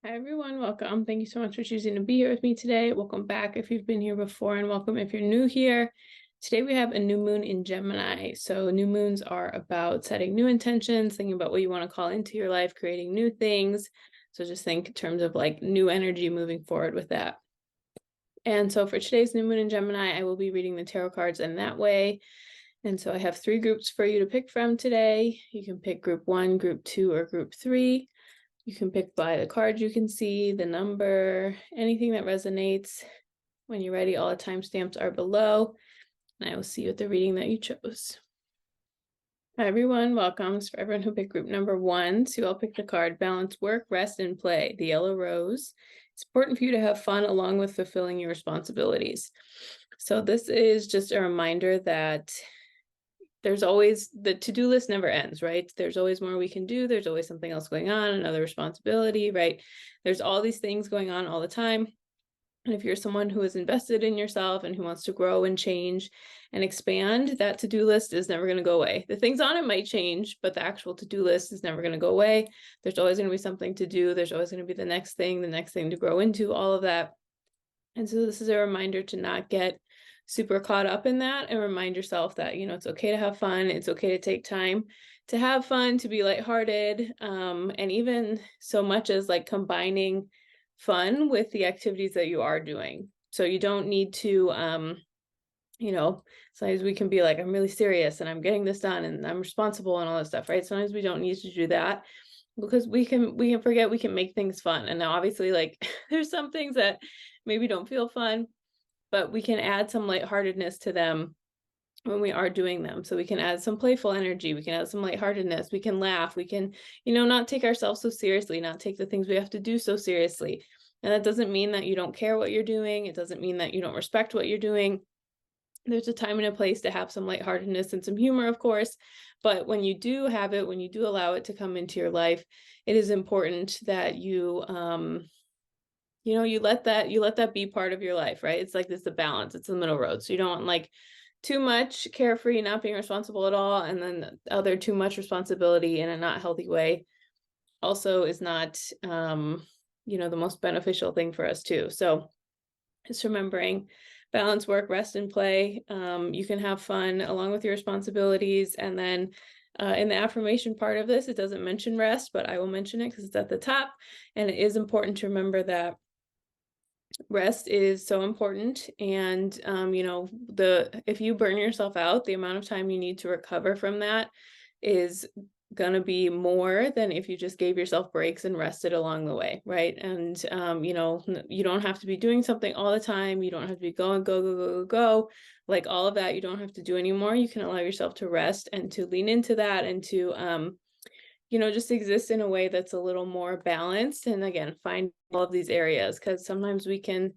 Hi everyone, welcome. Thank you so much for choosing to be here with me today. Welcome back if you've been here before, and welcome if you're new here. Today we have a new moon in Gemini. So new moons are about setting new intentions, thinking about what you want to call into your life, creating new things. So just think in terms of like new energy moving forward with that. And so for today's new moon in Gemini, I will be reading the tarot cards in that way. And so I have 3 groups for you to pick from today. You can pick group 1, group 2, or group 3. You can pick by the card you can see, the number, anything that resonates. When you're ready, all the timestamps are below, and I will see you at the reading that you chose. Hi everyone, welcome. For everyone who picked group number 1, so I'll pick the card Balance Work, Rest, and Play, the yellow rose. It's important for you to have fun along with fulfilling your responsibilities. So this is just a reminder that there's always, the to-do list never ends, right? There's always more we can do. There's always something else going on, another responsibility, right? There's all these things going on all the time. And if you're someone who is invested in yourself and who wants to grow and change and expand, that to-do list is never going to go away. The things on it might change, but the actual to-do list is never going to go away. There's always going to be something to do. There's always going to be the next thing to grow into, all of that. And so this is a reminder to not get super caught up in that and remind yourself that, it's okay to have fun. It's okay to take time to have fun, to be lighthearted. And even so much as like combining fun with the activities that you are doing. So you don't need to, sometimes we can be like, I'm really serious and I'm getting this done and I'm responsible and all that stuff, right? Sometimes we don't need to do that because we can forget we can make things fun. And now obviously like there's some things that maybe don't feel fun, but we can add some lightheartedness to them when we are doing them. So we can add some playful energy, we can add some lightheartedness, we can laugh, we can, not take ourselves so seriously, not take the things we have to do so seriously. And that doesn't mean that you don't care what you're doing. It doesn't mean that you don't respect what you're doing. There's a time and a place to have some lightheartedness and some humor, of course. But when you do have it, when you do allow it to come into your life, it is important that you you let that be part of your life, right? It's like this, the balance, it's the middle road. So you don't want like too much carefree, not being responsible at all, and then the other too much responsibility in a not healthy way also is not the most beneficial thing for us too. So just remembering balance, work, rest, and play. You can have fun along with your responsibilities. And then in the affirmation part of this, it doesn't mention rest, but I will mention it because it's at the top. And it is important to remember that rest is so important. And if you burn yourself out, the amount of time you need to recover from that is gonna be more than if you just gave yourself breaks and rested along the way, right? And you don't have to be doing something all the time. You don't have to be going go, like all of that you don't have to do anymore. You can allow yourself to rest and to lean into that and to just exist in a way that's a little more balanced. And again, find all of these areas, because sometimes we can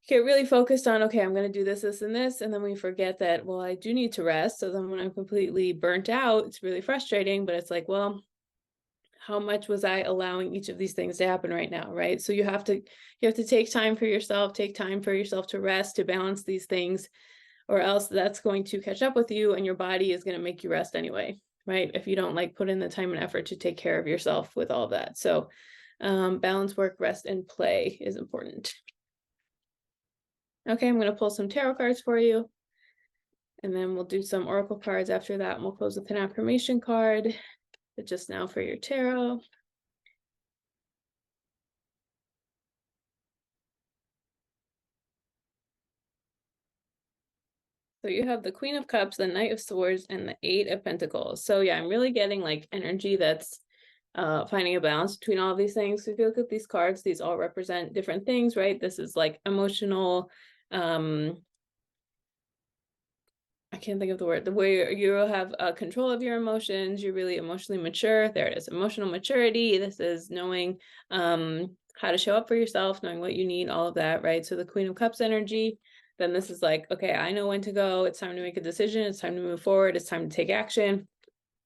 get really focused on, okay, I'm going to do this, this, and this. And then we forget that, well, I do need to rest. So then when I'm completely burnt out, it's really frustrating, but it's like, well, how much was I allowing each of these things to happen right now, right? So you have to take time for yourself, to rest, to balance these things, or else that's going to catch up with you and your body is going to make you rest anyway, right? If you don't like put in the time and effort to take care of yourself with all of that. So balance, work, rest, and play is important. Okay, I'm going to pull some tarot cards for you. And then we'll do some oracle cards after that. And we'll close with an affirmation card. But just now for your tarot. So you have the Queen of Cups, the Knight of Swords, and the Eight of Pentacles. So yeah, I'm really getting like energy that's finding a balance between all of these things. So if you look at these cards, these all represent different things, right? This is like emotional, I can't think of the word, the way you have control of your emotions. You're really emotionally mature. There it is, emotional maturity. This is knowing how to show up for yourself, knowing what you need, all of that, right? So the Queen of Cups energy, then this is like, okay, I know when to go. It's time to make a decision. It's time to move forward. It's time to take action.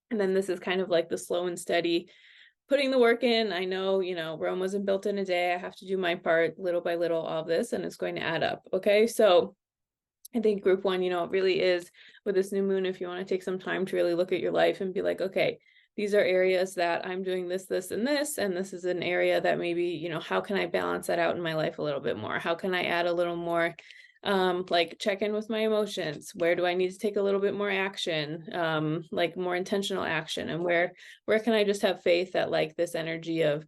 And then this is kind of like the slow and steady, putting the work in. I know, Rome wasn't built in a day. I have to do my part little by little, all of this, and it's going to add up. Okay, so I think group 1, it really is with this new moon, if you want to take some time to really look at your life and be like, okay, these are areas that I'm doing this, this, and this is an area that maybe, you know, how can I balance that out in my life a little bit more? How can I add a little more, like check in with my emotions? Where do I need to take a little bit more action, like more intentional action? And where can I just have faith that like this energy of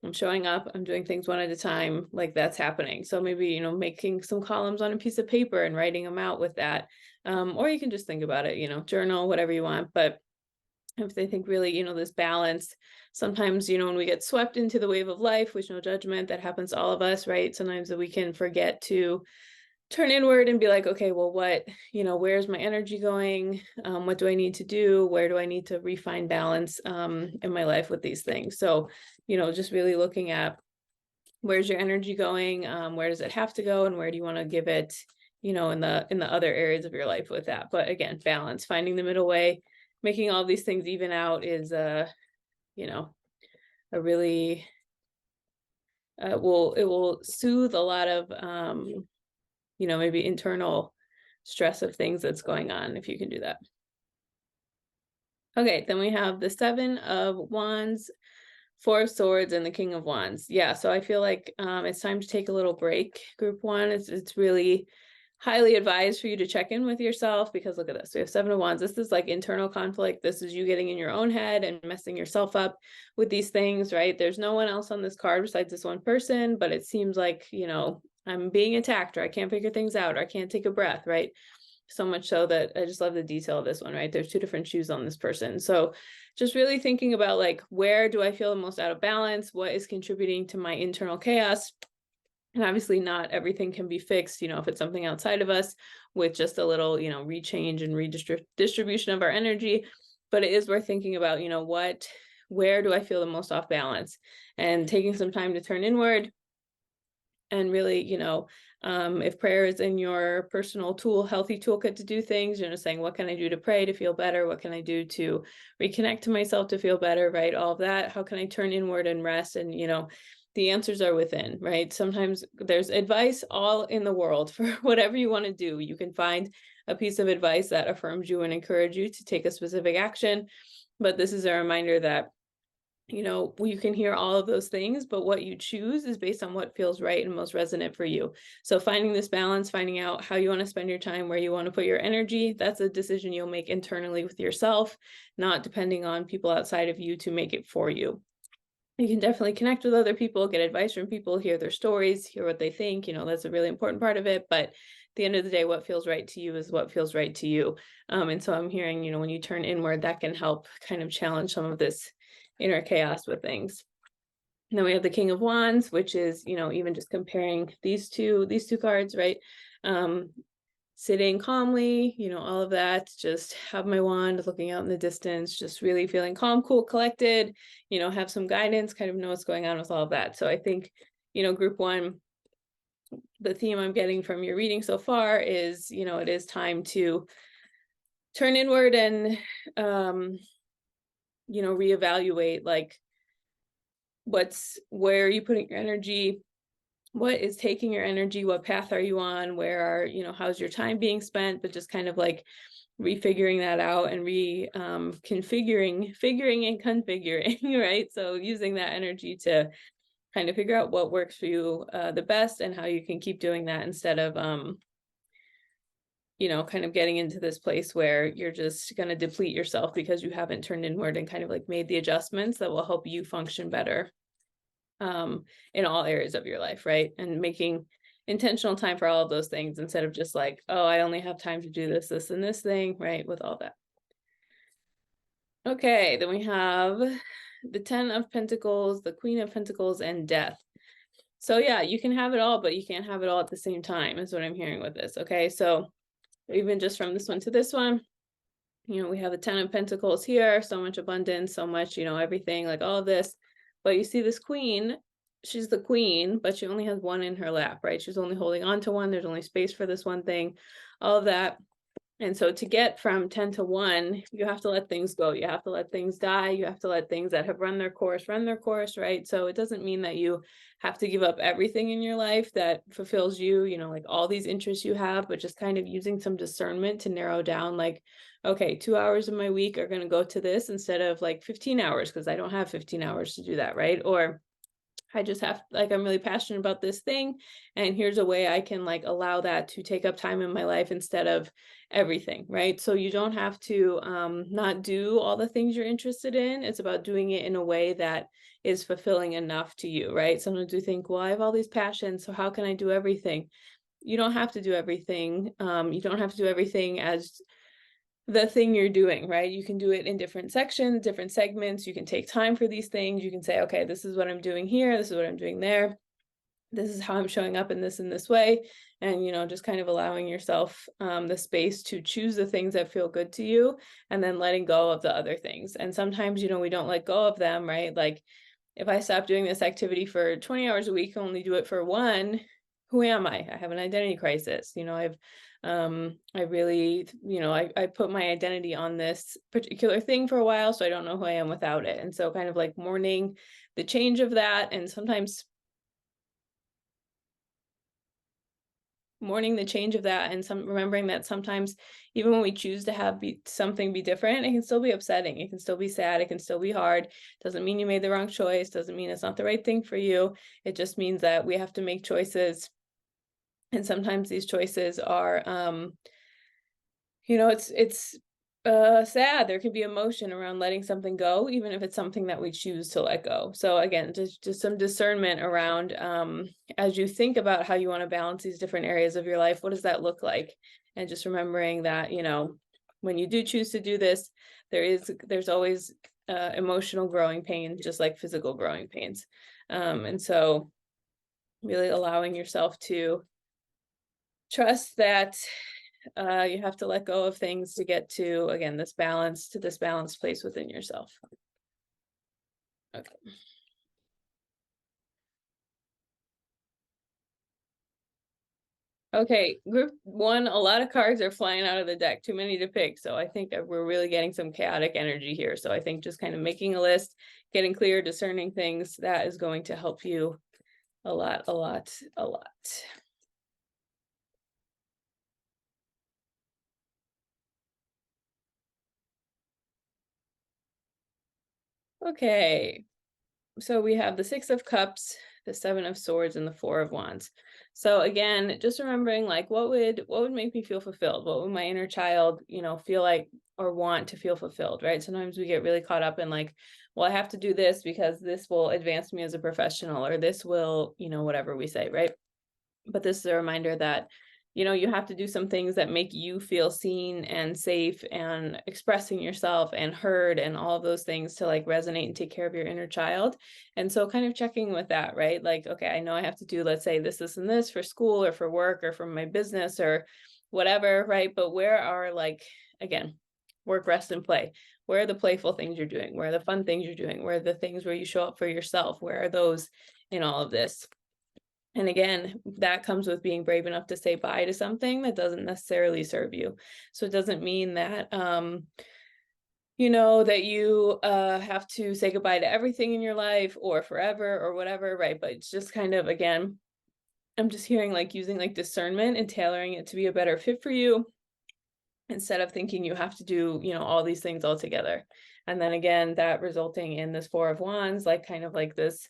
I'm showing up, I'm doing things one at a time, like that's happening. So maybe, you know, making some columns on a piece of paper and writing them out with that. Or you can just think about it, you know, journal, whatever you want. But if they think really, you know, this balance, sometimes, you know, when we get swept into the wave of life, with no judgment, that happens to all of us, right? Sometimes that we can forget to turn inward and be like, okay, well, what, you know, where's my energy going? What do I need to do? Where do I need to refine balance in my life with these things? So, you know, just really looking at where's your energy going? Where does it have to go? And where do you want to give it, you know, in the other areas of your life with that? But again, balance, finding the middle way, making all these things even out is you know, a really it will soothe a lot of you know, maybe internal stress of things that's going on if you can do that. Okay, then we have the Seven of Wands, Four of Swords, and the King of Wands. Yeah, so I feel like it's time to take a little break, group one. It's really highly advised for you to check in with yourself, because look at this. We have Seven of Wands. This is like internal conflict. This is you getting in your own head and messing yourself up with these things, right? There's no one else on this card besides this one person, but it seems like, you know, I'm being attacked, or I can't figure things out, or I can't take a breath, right? So much so that I just love the detail of this one, right? There's two different shoes on this person. So just really thinking about like, where do I feel the most out of balance? What is contributing to my internal chaos? And obviously not everything can be fixed, you know, if it's something outside of us, with just a little, you know, rechange and redistribution of our energy. But it is worth thinking about, you know, where do I feel the most off balance? And taking some time to turn inward and really, you know, if prayer is in your personal healthy toolkit to do things, you know, saying, what can I do to pray to feel better? What can I do to reconnect to myself to feel better, right? All of that. How can I turn inward and rest? And, you know, the answers are within, right? Sometimes there's advice all in the world for whatever you want to do. You can find a piece of advice that affirms you and encourages you to take a specific action. But this is a reminder that, you know, you can hear all of those things, but what you choose is based on what feels right and most resonant for you. So finding this balance, finding out how you want to spend your time, where you want to put your energy, that's a decision you'll make internally with yourself, not depending on people outside of you to make it for you. You can definitely connect with other people, get advice from people, hear their stories, hear what they think, you know, that's a really important part of it. But at the end of the day, what feels right to you is what feels right to you. And so I'm hearing, you know, when you turn inward, that can help kind of challenge some of this inner chaos with things. And then we have the King of Wands, which is, you know, even just comparing these two cards, right? Sitting calmly, you know, all of that, just have my wand, looking out in the distance, just really feeling calm, cool, collected, you know, have some guidance, kind of know what's going on with all of that. So I think, you know, group one, the theme I'm getting from your reading so far is, you know, it is time to turn inward and, you know, reevaluate like where are you putting your energy, what is taking your energy, what path are you on, where are, you know, how's your time being spent, but just kind of like refiguring that out and configuring, figuring and configuring, right? So using that energy to kind of figure out what works for you the best, and how you can keep doing that instead of you know, kind of getting into this place where you're just going to deplete yourself because you haven't turned inward and kind of like made the adjustments that will help you function better in all areas of your life, right? And making intentional time for all of those things instead of just like, oh, I only have time to do this, this, and this thing, right? With all that. Okay, then we have the 10 of Pentacles, the Queen of Pentacles, and Death. So yeah, you can have it all, but you can't have it all at the same time, is what I'm hearing with this. Okay, so even just from this one to this one, you know, we have the 10 of Pentacles here, so much abundance, so much, you know, everything, like all of this. But you see this queen, she's the queen, but she only has one in her lap, right? She's only holding on to one. There's only space for this one thing, all of that. And so to get from 10 to 1, you have to let things go. You have to let things die. You have to let things that have run their course, right? So it doesn't mean that you have to give up everything in your life that fulfills you, like all these interests you have, but just kind of using some discernment to narrow down, like, okay, 2 hours of my week are going to go to this instead of like 15 hours, because I don't have 15 hours to do that, right? Or I just have, like, I'm really passionate about this thing, and here's a way I can like allow that to take up time in my life instead of everything, right? So you don't have to not do all the things you're interested in. It's about doing it in a way that is fulfilling enough to you, right? Sometimes we think, well, I have all these passions, so how can I do everything? You don't have to do everything. You don't have to do everything as the thing you're doing, right? You can do it in different sections, different segments. You can take time for these things. You can say, okay, this is what I'm doing here. This is what I'm doing there. This is how I'm showing up in this way. And, just kind of allowing yourself the space to choose the things that feel good to you, and then letting go of the other things. And sometimes, we don't let go of them, right? Like, if I stop doing this activity for 20 hours a week, only do it for one, who am I? I have an identity crisis. I really, I put my identity on this particular thing for a while, so I don't know who I am without it. And so kind of like mourning the change of that, and sometimes mourning the change of that, and remembering that sometimes even when we choose to have something be different, it can still be upsetting, it can still be sad, it can still be hard. Doesn't mean you made the wrong choice, doesn't mean it's not the right thing for you. It just means that we have to make choices, and sometimes these choices are it's sad. There can be emotion around letting something go, even if it's something that we choose to let go. So again, just some discernment around as you think about how you want to balance these different areas of your life, what does that look like? And just remembering that, when you do choose to do this, there's always emotional growing pain, just like physical growing pains. And so really allowing yourself to trust that you have to let go of things to get to, again, this balanced place within yourself. Okay. Okay, group one, a lot of cards are flying out of the deck, too many to pick. So I think we're really getting some chaotic energy here. So I think just kind of making a list, getting clear, discerning things, that is going to help you a lot. Okay, so we have the Six of Cups, the Seven of Swords, and the Four of Wands. So again, just remembering, like, what would make me feel fulfilled? What would my inner child, feel like or want to feel fulfilled, right? Sometimes we get really caught up in like, well, I have to do this because this will advance me as a professional, or this will, whatever we say, right? But this is a reminder that you have to do some things that make you feel seen and safe and expressing yourself and heard, and all of those things to like resonate and take care of your inner child. And so kind of checking with that, right? Like, okay, I know I have to do, let's say, this and this for school or for work or for my business or whatever, right? But where are, like, again, work, rest, and play? Where are the playful things you're doing? Where are the fun things you're doing? Where are the things where you show up for yourself? Where are those in all of this? And again, that comes with being brave enough to say bye to something that doesn't necessarily serve you. So it doesn't mean that, that you have to say goodbye to everything in your life or forever or whatever, right? But it's just kind of, again, I'm just hearing like using like discernment and tailoring it to be a better fit for you, instead of thinking you have to do, all these things all together. And then again, that resulting in this Four of Wands, like kind of like this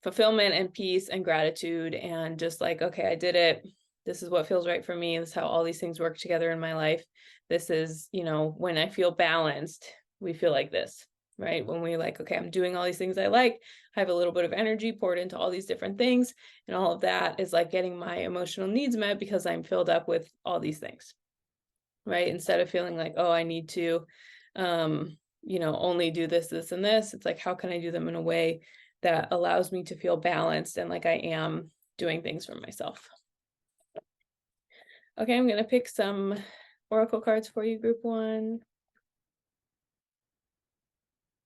fulfillment and peace and gratitude, and just like, okay, I did it. This is what feels right for me. This is how all these things work together in my life. This is, when I feel balanced, we feel like this, right? When we like, okay, I'm doing all these things I like, I have a little bit of energy poured into all these different things, and all of that is like getting my emotional needs met because I'm filled up with all these things, right? Instead of feeling like, oh, I need to, only do this, this, and this. It's like, how can I do them in a way that allows me to feel balanced and like I am doing things for myself? Okay, I'm going to pick some oracle cards for you, group one.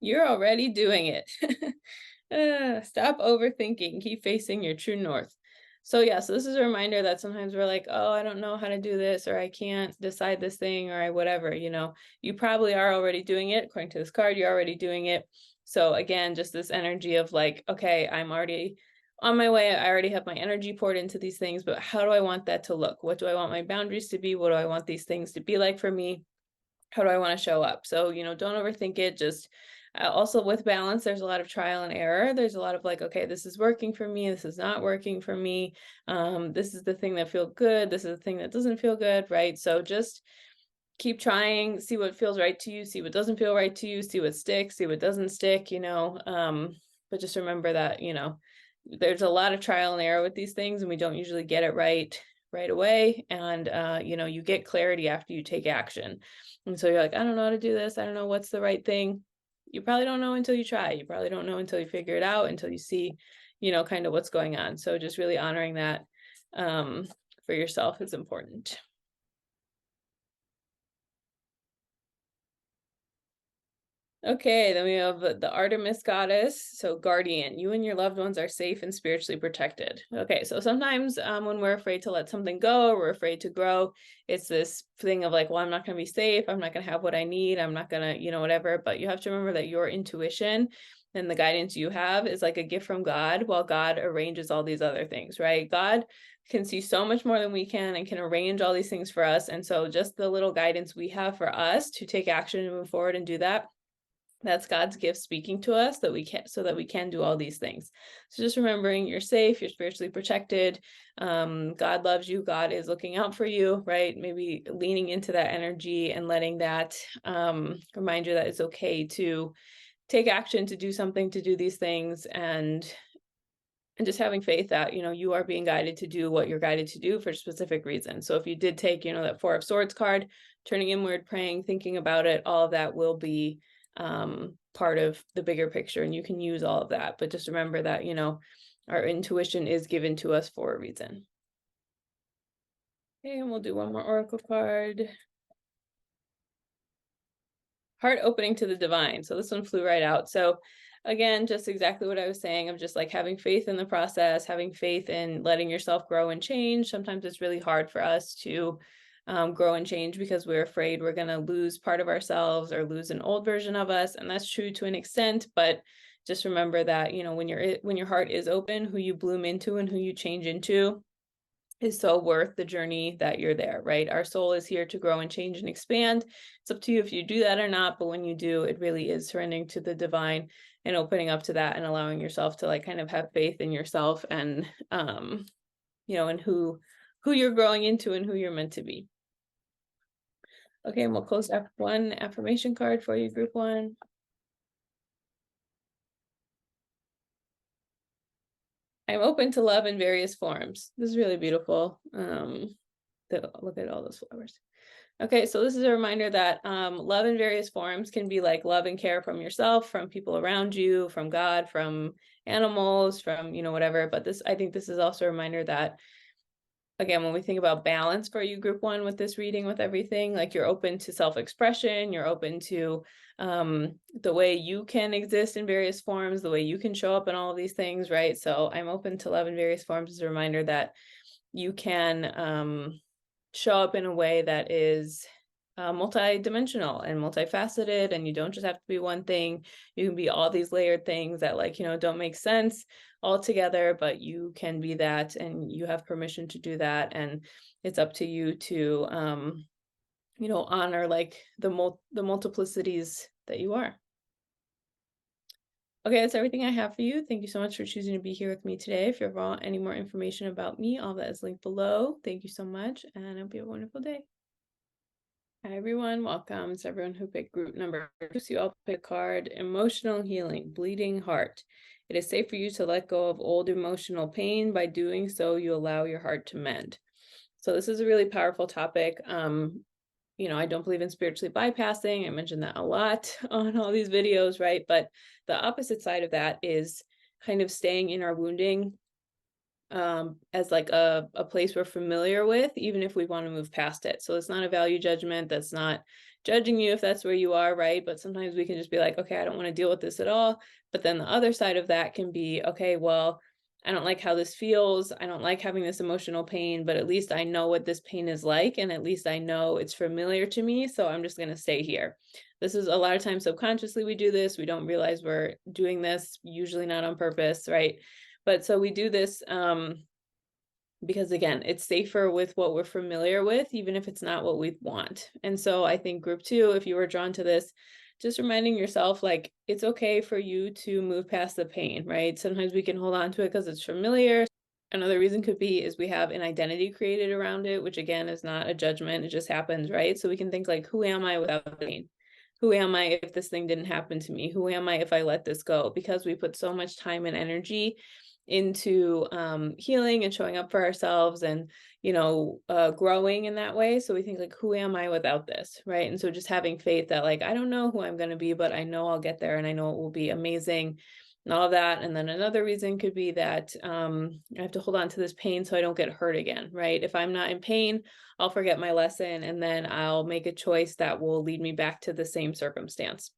You're already doing it. Stop overthinking. Keep facing your true north. So yeah, so this is a reminder that sometimes we're like, oh, I don't know how to do this, or I can't decide this thing, or I whatever, you probably are already doing it. According to this card, you're already doing it. So again, just this energy of like, okay, I'm already on my way. I already have my energy poured into these things, but how do I want that to look? What do I want my boundaries to be? What do I want these things to be like for me? How do I want to show up? So, don't overthink it. Just also with balance, there's a lot of trial and error. There's a lot of like, okay, this is working for me. This is not working for me. This is the thing that feels good. This is the thing that doesn't feel good, right? So just keep trying, see what feels right to you, see what doesn't feel right to you, see what sticks, see what doesn't stick, but just remember that, there's a lot of trial and error with these things, and we don't usually get it right away. And, you get clarity after you take action. And so you're like, I don't know how to do this. I don't know what's the right thing. You probably don't know until you try. You probably don't know until you figure it out, until you see, kind of what's going on. So just really honoring that for yourself is important. Okay, then we have the Artemis goddess, so guardian. You and your loved ones are safe and spiritually protected. Okay, so sometimes when we're afraid to let something go, or we're afraid to grow, it's this thing of like, well, I'm not going to be safe. I'm not going to have what I need. I'm not going to, whatever. But you have to remember that your intuition and the guidance you have is like a gift from God, while God arranges all these other things, right? God can see so much more than we can and can arrange all these things for us. And so just the little guidance we have for us to take action and move forward and do that, that's God's gift speaking to us so that we can do all these things. So just remembering you're safe, you're spiritually protected. God loves you. God is looking out for you, right? Maybe leaning into that energy and letting that remind you that it's okay to take action, to do something, to do these things, and just having faith that, you are being guided to do what you're guided to do for a specific reason. So if you did take, that Four of Swords card, turning inward, praying, thinking about it, all of that will be part of the bigger picture, and you can use all of that. But just remember that, our intuition is given to us for a reason. Okay, and we'll do one more oracle card. Heart opening to the divine. So this one flew right out. So again, just exactly what I was saying of just like having faith in the process, having faith in letting yourself grow and change. Sometimes it's really hard for us to grow and change because we're afraid we're going to lose part of ourselves or lose an old version of us. And that's true to an extent, but just remember that, when your heart is open, who you bloom into and who you change into is so worth the journey that you're there, right? Our soul is here to grow and change and expand. It's up to you if you do that or not, but when you do, it really is surrendering to the divine and opening up to that and allowing yourself to like kind of have faith in yourself and and who you're growing into and who you're meant to be. Okay, and we'll close one affirmation card for you, group one. I'm open to love in various forms. This is really beautiful. Look at all those flowers. Okay, so this is a reminder that love in various forms can be like love and care from yourself, from people around you, from God, from animals, from, whatever. But I think this is also a reminder that, again, when we think about balance for you, group one, with this reading, with everything, like you're open to self-expression, you're open to the way you can exist in various forms, the way you can show up in all of these things, right? So I'm open to love in various forms is a reminder that you can show up in a way that is multi-dimensional and multifaceted, and you don't just have to be one thing. You can be all these layered things that don't make sense all together, but you can be that, and you have permission to do that, and it's up to you to honor like the multiplicities that you are. Okay, that's everything I have for you. Thank you so much for choosing to be here with me today. If you want any more information about me, all that is linked below. Thank you so much, and I hope you have a wonderful day. Hi, everyone. Welcome to everyone who picked group number 2. So you all pick a card, Emotional Healing, Bleeding Heart. It is safe for you to let go of old emotional pain. By doing so, you allow your heart to mend. So this is a really powerful topic. I don't believe in spiritually bypassing. I mentioned that a lot on all these videos, right? But the opposite side of that is kind of staying in our wounding as like a place we're familiar with, even if we want to move past it. So it's not a value judgment. That's not judging you if that's where you are, right? But sometimes we can just be like, okay, I don't want to deal with this at all. But then the other side of that can be, okay, well, I don't like how this feels. I don't like having this emotional pain, but at least I know what this pain is like. And at least I know it's familiar to me. So I'm just going to stay here. This is a lot of times subconsciously we do this. We don't realize we're doing this, usually not on purpose, right? But so we do this because again, it's safer with what we're familiar with, even if it's not what we want. And so I think group 2, if you were drawn to this, just reminding yourself, like, it's okay for you to move past the pain, right? Sometimes we can hold on to it because it's familiar. Another reason could be is we have an identity created around it, which again is not a judgment. It just happens, right? So we can think like, who am I without pain? Who am I if this thing didn't happen to me? Who am I if I let this go? Because we put so much time and energy into healing and showing up for ourselves and growing in that way. So we think like, who am I without this, right? And so just having faith that like, I don't know who I'm going to be, but I know I'll get there and I know it will be amazing and all of that. And then another reason could be that I have to hold on to this pain so I don't get hurt again, right? If I'm not in pain, I'll forget my lesson and then I'll make a choice that will lead me back to the same circumstance.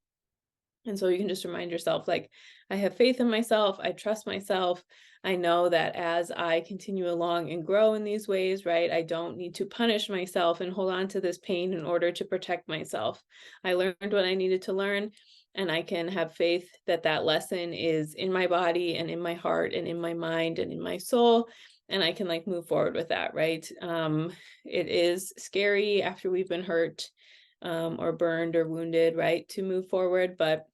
And so you can just remind yourself, like, I have faith in myself. I trust myself. I know that as I continue along and grow in these ways, right, I don't need to punish myself and hold on to this pain in order to protect myself. I learned what I needed to learn, and I can have faith that that lesson is in my body and in my heart and in my mind and in my soul. And I can like move forward with that, right? It is scary after we've been hurt or burned or wounded, right, to move forward. But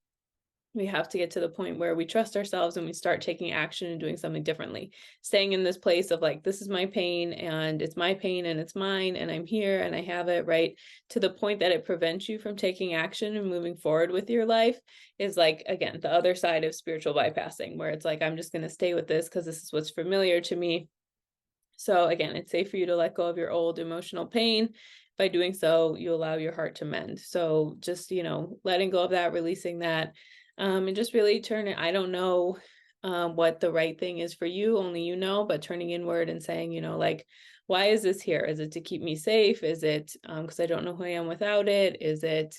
we have to get to the point where we trust ourselves and we start taking action and doing something differently. Staying in this place of like, this is my pain and it's my pain and it's mine and I'm here and I have it, right? To the point that it prevents you from taking action and moving forward with your life is like, again, the other side of spiritual bypassing, where it's like, I'm just going to stay with this because this is what's familiar to me. So again, it's safe for you to let go of your old emotional pain. By doing so, you allow your heart to mend. So just, letting go of that, releasing that, and just really turn it. I don't know what the right thing is for you, only you know, but turning inward and saying, like, why is this here? Is it to keep me safe? Is it because I don't know who I am without it? Is it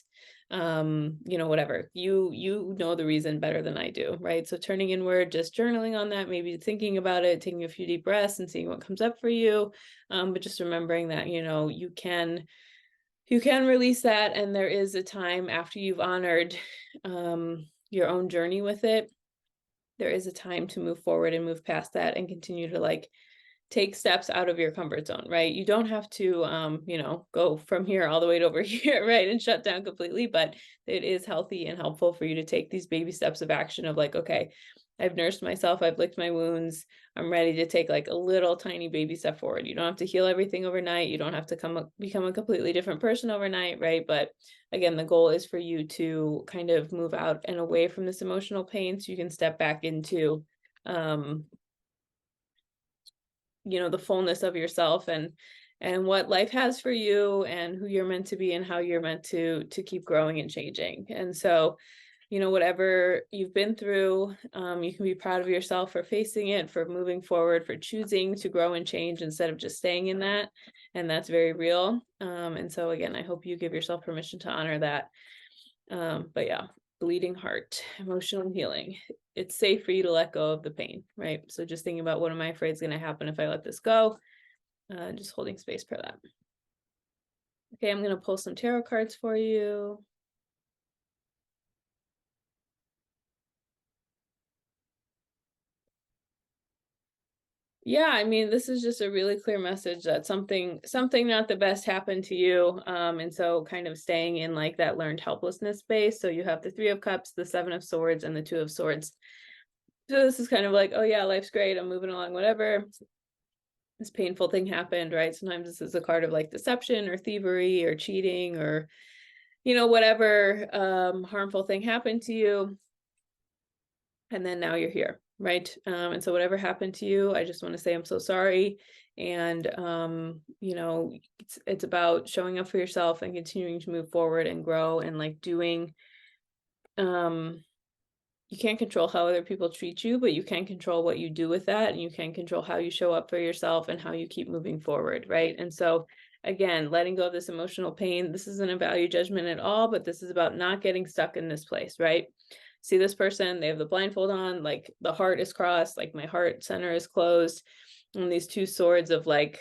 whatever, you know the reason better than I do, right? So turning inward, just journaling on that, maybe thinking about it, taking a few deep breaths and seeing what comes up for you, but just remembering that you can release that, and there is a time after you've honored your own journey with it, there is a time to move forward and move past that and continue to like take steps out of your comfort zone, right? You don't have to, go from here all the way to over here, right? And shut down completely, but it is healthy and helpful for you to take these baby steps of action of like, okay, I've nursed myself, I've licked my wounds, I'm ready to take like a little tiny baby step forward. You don't have to heal everything overnight. You don't have to become a completely different person overnight, right? But again, the goal is for you to kind of move out and away from this emotional pain so you can step back into the fullness of yourself and what life has for you and who you're meant to be and how you're meant to keep growing and changing. And so, whatever you've been through, you can be proud of yourself for facing it, for moving forward, for choosing to grow and change instead of just staying in that. And that's very real. And so again, I hope you give yourself permission to honor that. But yeah, bleeding heart, emotional healing. It's safe for you to let go of the pain, right? So just thinking about, what am I afraid is going to happen if I let this go? Just holding space for that. Okay, I'm going to pull some tarot cards for you. Yeah, I mean, this is just a really clear message that something not the best happened to you. And so kind of staying in like that learned helplessness space. So you have the 3 of Cups, the 7 of Swords, and the 2 of Swords. So this is kind of like, oh yeah, life's great, I'm moving along, whatever. This painful thing happened, right? Sometimes this is a card of like deception or thievery or cheating or, whatever harmful thing happened to you. And then now you're here, right? And so whatever happened to you, I just want to say I'm so sorry. And, it's about showing up for yourself and continuing to move forward and grow and like doing, you can't control how other people treat you, but you can control what you do with that. And you can control how you show up for yourself and how you keep moving forward, right? And so again, letting go of this emotional pain, this isn't a value judgment at all, but this is about not getting stuck in this place, right? see this person, they have the blindfold on, like the heart is crossed, like my heart center is closed, and these two swords of like,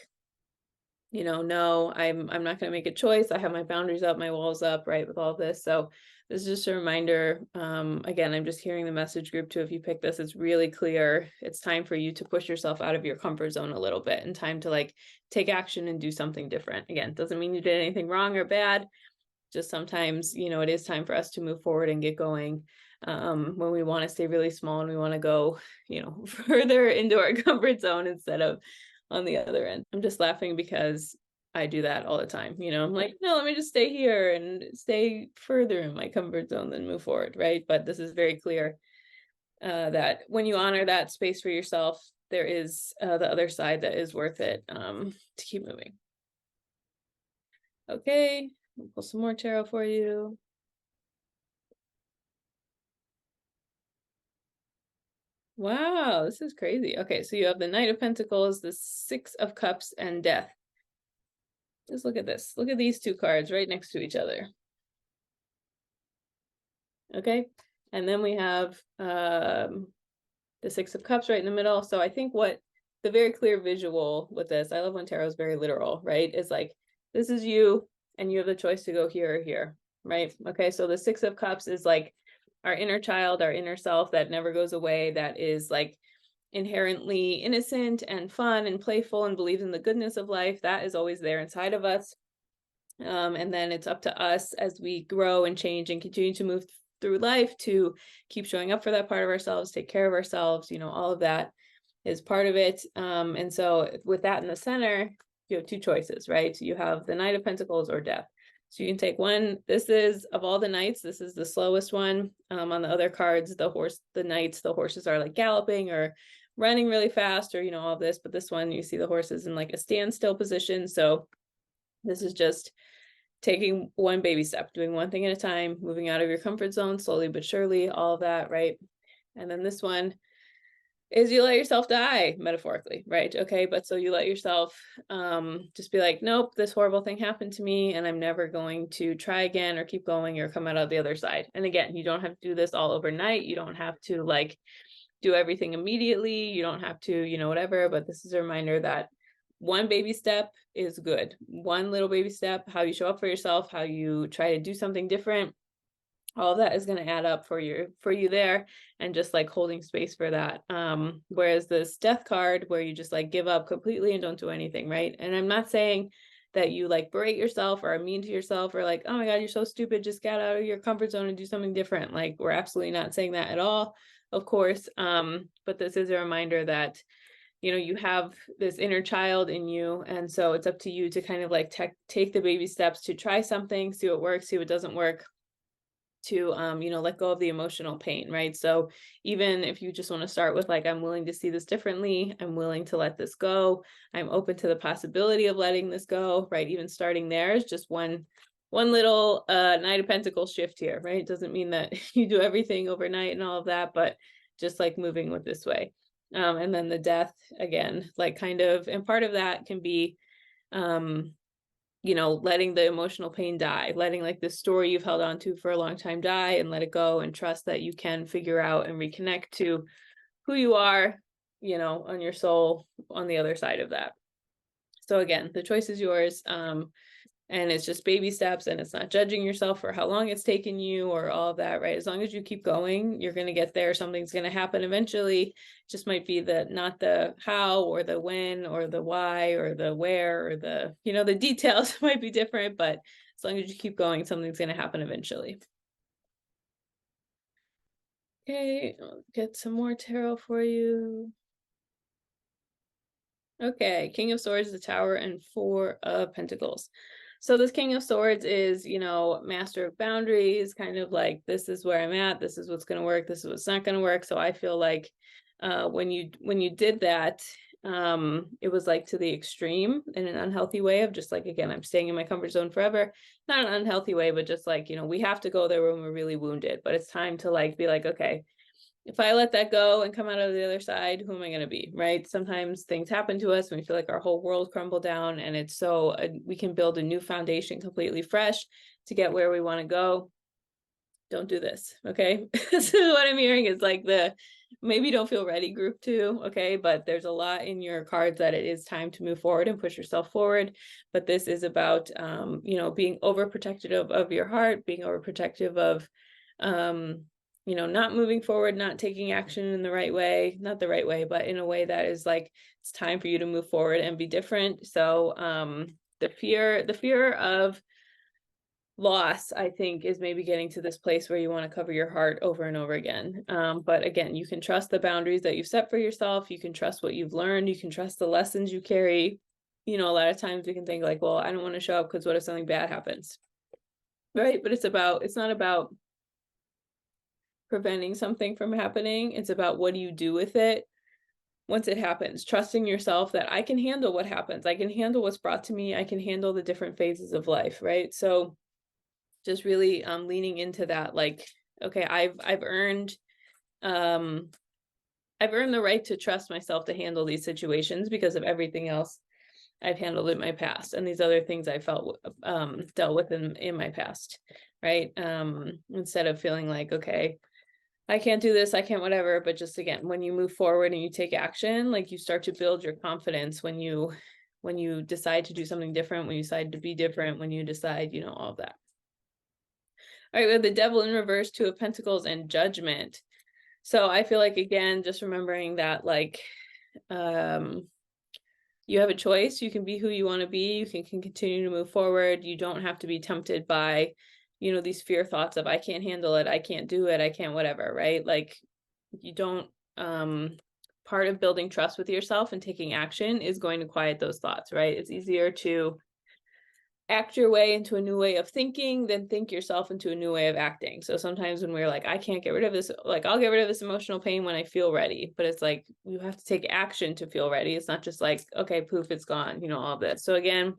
no, I'm not going to make a choice. I have my boundaries up, my walls up, right, with all this. So this is just a reminder. Again, I'm just hearing the message group too. If you pick this, it's really clear. It's time for you to push yourself out of your comfort zone a little bit, and time to like take action and do something different. Again, doesn't mean you did anything wrong or bad. Just sometimes, it is time for us to move forward and get going. When we want to stay really small and we want to go, further into our comfort zone instead of on the other end. I'm just laughing because I do that all the time. I'm like, no, let me just stay here and stay further in my comfort zone than move forward, right? But this is very clear that when you honor that space for yourself, there is the other side that is worth it to keep moving. Okay, I'll pull some more tarot for you. Wow, this is crazy. Okay, so you have the Knight of Pentacles, the Six of Cups, and Death. Just look at this. Look at these two cards right next to each other. Okay, and then we have the Six of Cups right in the middle. So I think what the very clear visual with this, I love when tarot is very literal, right? Is like, this is you, and you have the choice to go here or here, right? Okay, so the Six of Cups is like our inner child, our inner self that never goes away, that is like inherently innocent and fun and playful and believes in the goodness of life. That is always there inside of us. And then it's up to us as we grow and change and continue to move through life to keep showing up for that part of ourselves, take care of ourselves, all of that is part of it. And so with that in the center, you have two choices, right? You have the Knight of Pentacles or Death. So you can take one. This is, of all the knights, this is the slowest one. On the other cards, the knights, the horses are like galloping or running really fast, or all this. But this one, you see the horses in like a standstill position. So this is just taking one baby step, doing one thing at a time, moving out of your comfort zone slowly but surely, all of that, right? And then this one is you let yourself die, metaphorically, right? Okay, but so you let yourself just be like, nope, this horrible thing happened to me and I'm never going to try again or keep going or come out of the other side. And again, you don't have to do this all overnight. You don't have to like do everything immediately. You don't have to, whatever, but this is a reminder that one baby step is good. One little baby step, how you show up for yourself, how you try to do something different, all of that is going to add up for you there, and just like holding space for that. Whereas this Death card, where you just like give up completely and don't do anything, right? And I'm not saying that you like berate yourself or are mean to yourself or like, oh my God, you're so stupid, just get out of your comfort zone and do something different. Like, we're absolutely not saying that at all, of course. But this is a reminder that you have this inner child in you, and so it's up to you to kind of like take the baby steps to try something, see what works, see what doesn't work, to let go of the emotional pain, right? So even if you just want to start with like, I'm willing to see this differently, I'm willing to let this go, I'm open to the possibility of letting this go, right? Even starting there is just one little Knight of Pentacles shift here, right? It doesn't mean that you do everything overnight and all of that, but just like moving with this way. And then the Death, again, like kind of, and part of that can be letting the emotional pain die, letting like the story you've held on to for a long time die and let it go, and trust that you can figure out and reconnect to who you are, on your soul on the other side of that. So again, the choice is yours. And it's just baby steps, and it's not judging yourself for how long it's taken you or all of that, right? As long as you keep going, you're going to get there. Something's going to happen eventually. It just might be not the how or the when or the why or the where or the details might be different, but as long as you keep going, something's going to happen eventually. Okay, I'll get some more tarot for you. Okay, King of Swords, the Tower, and Four of Pentacles. So this King of Swords is, master of boundaries, kind of like, this is where I'm at, this is what's going to work, this is what's not going to work. So I feel like when you did that, it was like to the extreme in an unhealthy way of just like, again, I'm staying in my comfort zone forever. Not an unhealthy way, but just like, we have to go there when we're really wounded, but it's time to like be like, okay, if I let that go and come out of the other side, who am I going to be, right? Sometimes things happen to us and we feel like our whole world crumbled down, and it's so we can build a new foundation completely fresh to get where we want to go. don't do this. Okay. This is what I'm hearing is like the maybe don't feel ready group 2. Okay. But there's a lot in your cards that it is time to move forward and push yourself forward. But this is about, being overprotective of your heart, being overprotective of, not moving forward, not taking action in the right way, not the right way, but in a way that is like, it's time for you to move forward and be different. So, the fear of loss, I think, is maybe getting to this place where you want to cover your heart over and over again. But again, you can trust the boundaries that you've set for yourself. You can trust what you've learned. You can trust the lessons you carry. A lot of times we can think like, well, I don't want to show up because what if something bad happens? Right. But it's not about preventing something from happening. It's about what do you do with it once it happens, trusting yourself that I can handle what happens. I can handle what's brought to me. I can handle the different phases of life. Right. So just really leaning into that, like, okay, I've earned the right to trust myself to handle these situations because of everything else I've handled in my past and these other things I dealt with in my past, right? Instead of feeling like, okay, I can't do this, I can't whatever, but just again, when you move forward and you take action, like you start to build your confidence when you decide to do something different, when you decide to be different, when you decide, all of that. All right, we have the Devil in reverse, 2 of Pentacles, and Judgment. So I feel like, again, just remembering that, like, you have a choice. You can be who you want to be. You can continue to move forward. You don't have to be tempted by, these fear thoughts of, I can't handle it. I can't do it. I can't whatever, right? Like, you don't, part of building trust with yourself and taking action is going to quiet those thoughts, right? It's easier to act your way into a new way of thinking than think yourself into a new way of acting. So sometimes when we're like, I can't get rid of this, like I'll get rid of this emotional pain when I feel ready, but it's like, you have to take action to feel ready. It's not just like, okay, poof, it's gone, all of this. So again,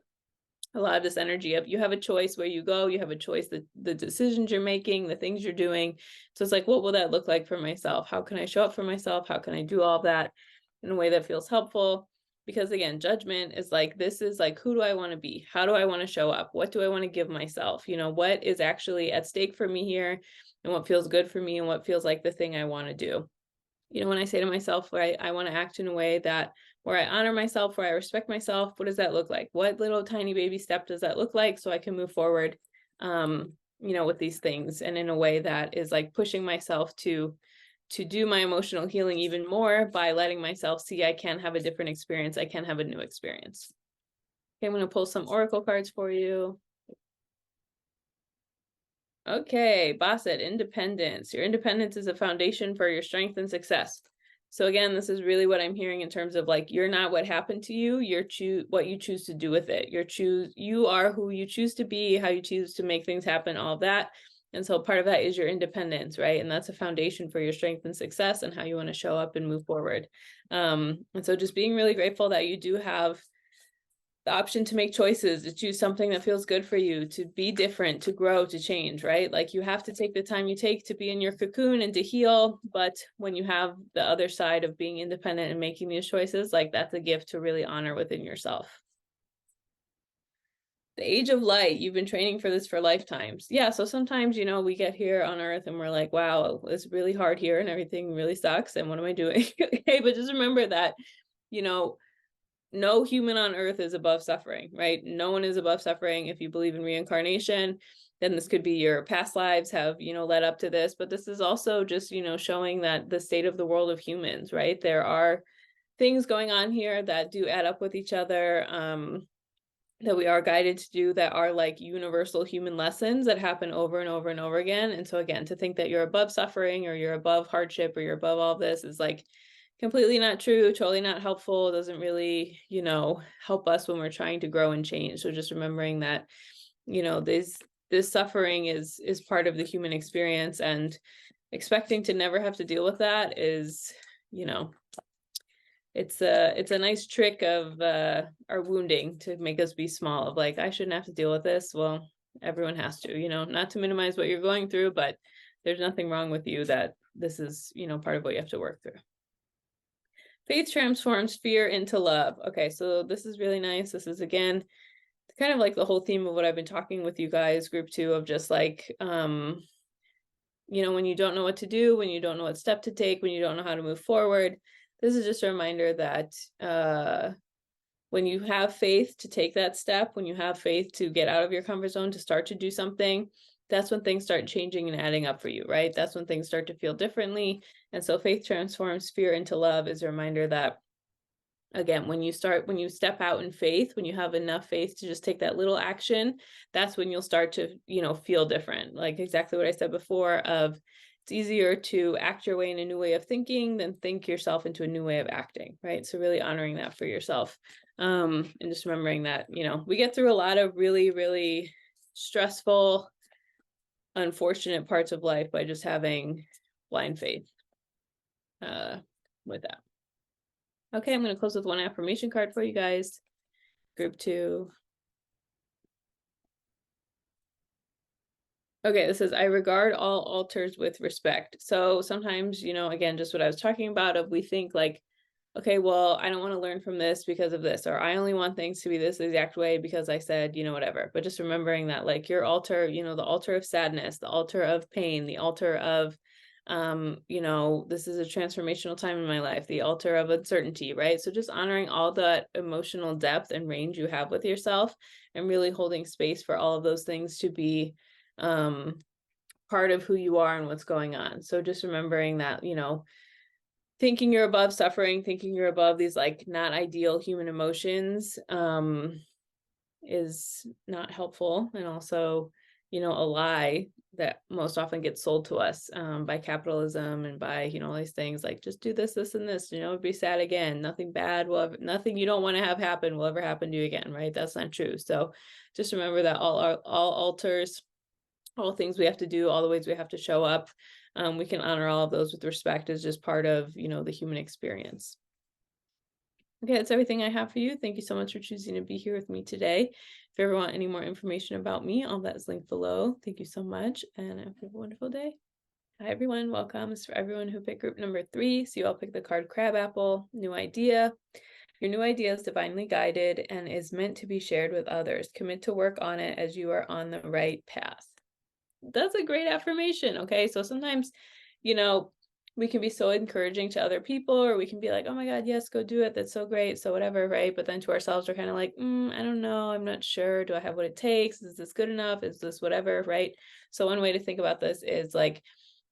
a lot of this energy of you have a choice where you go, you have a choice, the decisions you're making, the things you're doing. So it's like, what will that look like for myself? How can I show up for myself? How can I do all of that in a way that feels helpful? Because again, judgment is like, this is like, who do I want to be? How do I want to show up? What do I want to give myself? What is actually at stake for me here, and what feels good for me, and what feels like the thing I want to do. When I say to myself, right, I want to act in a way that where I honor myself, where I respect myself, what does that look like? What little tiny baby step does that look like so I can move forward, with these things, and in a way that is like pushing myself to do my emotional healing even more by letting myself see I can have a different experience. I can have a new experience. Okay, I'm going to pull some oracle cards for you. Okay, Basset, independence. Your independence is a foundation for your strength and success. So again, this is really what I'm hearing in terms of like, you're not what happened to you, you're what you choose to do with it. You are who you choose to be, how you choose to make things happen, all of that. And so part of that is your independence, right? And that's a foundation for your strength and success and how you want to show up and move forward. And so just being really grateful that you do have the option to make choices, to choose something that feels good for you, to be different, to grow, to change, right? Like you have to take the time you take to be in your cocoon and to heal. But when you have the other side of being independent and making these choices, like that's a gift to really honor within yourself. The age of light, you've been training for this for lifetimes. Yeah, so sometimes, we get here on Earth and we're like, wow, it's really hard here and everything really sucks. And what am I doing? Okay, but just remember that, no human on Earth is above suffering, right? No one is above suffering. If you believe in reincarnation, then this could be your past lives have, led up to this. But this is also just, showing that the state of the world of humans, right? There are things going on here that do add up with each other, that we are guided to do, that are like universal human lessons that happen over and over and over again. And so again, to think that you're above suffering or you're above hardship or you're above all this is like completely not true, totally not helpful. It doesn't really, help us when we're trying to grow and change. So just remembering that, this suffering is part of the human experience, and expecting to never have to deal with that is, it's a nice trick of our wounding to make us be small, of like, I shouldn't have to deal with this. Well, everyone has to, not to minimize what you're going through, but there's nothing wrong with you, that this is, part of what you have to work through. Faith transforms fear into love. Okay, so this is really nice. This is, again, kind of like the whole theme of what I've been talking with you guys, group 2, of just like, when you don't know what to do, when you don't know what step to take, when you don't know how to move forward, this is just a reminder that when you have faith to take that step, when you have faith to get out of your comfort zone, to start to do something, that's when things start changing and adding up for you, right? That's when things start to feel differently. And so faith transforms fear into love is a reminder that, again, when you step out in faith, when you have enough faith to just take that little action, that's when you'll start to, feel different. Like exactly what I said before of it's easier to act your way in a new way of thinking than think yourself into a new way of acting, right? So really honoring that for yourself. And just remembering that, we get through a lot of really, really stressful, unfortunate parts of life by just having blind faith with that. Okay, I'm going to close with one affirmation card for you guys. Group 2. Okay, this says, I regard all altars with respect. So sometimes, again, just what I was talking about of we think like, okay, well, I don't want to learn from this because of this, or I only want things to be this exact way because I said, whatever. But just remembering that like your altar, the altar of sadness, the altar of pain, the altar of, this is a transformational time in my life, the altar of uncertainty, right? So just honoring all that emotional depth and range you have with yourself and really holding space for all of those things to be part of who you are and what's going on. So just remembering that, thinking you're above suffering, thinking you're above these like not ideal human emotions is not helpful, and also, a lie that most often gets sold to us by capitalism and by, all these things like just do this, this, and this, be sad again. Nothing bad nothing you don't want to have happen will ever happen to you again, right? That's not true. So just remember that all altars, all things we have to do, all the ways we have to show up, we can honor all of those with respect as just part of, the human experience. Okay, that's everything I have for you. Thank you so much for choosing to be here with me today. If you ever want any more information about me, all that is linked below. Thank you so much, and have a wonderful day. Hi, everyone. Welcome. It's for everyone who picked group number 3. So you all picked the card Crabapple. New idea. Your new idea is divinely guided and is meant to be shared with others. Commit to work on it as you are on the right path. That's a great affirmation. Okay, so sometimes, we can be so encouraging to other people, or we can be like, oh my God, yes, go do it. That's so great. So whatever, right? But then to ourselves, we're kind of like, I don't know. I'm not sure. Do I have what it takes? Is this good enough? Is this whatever, right? So one way to think about this is like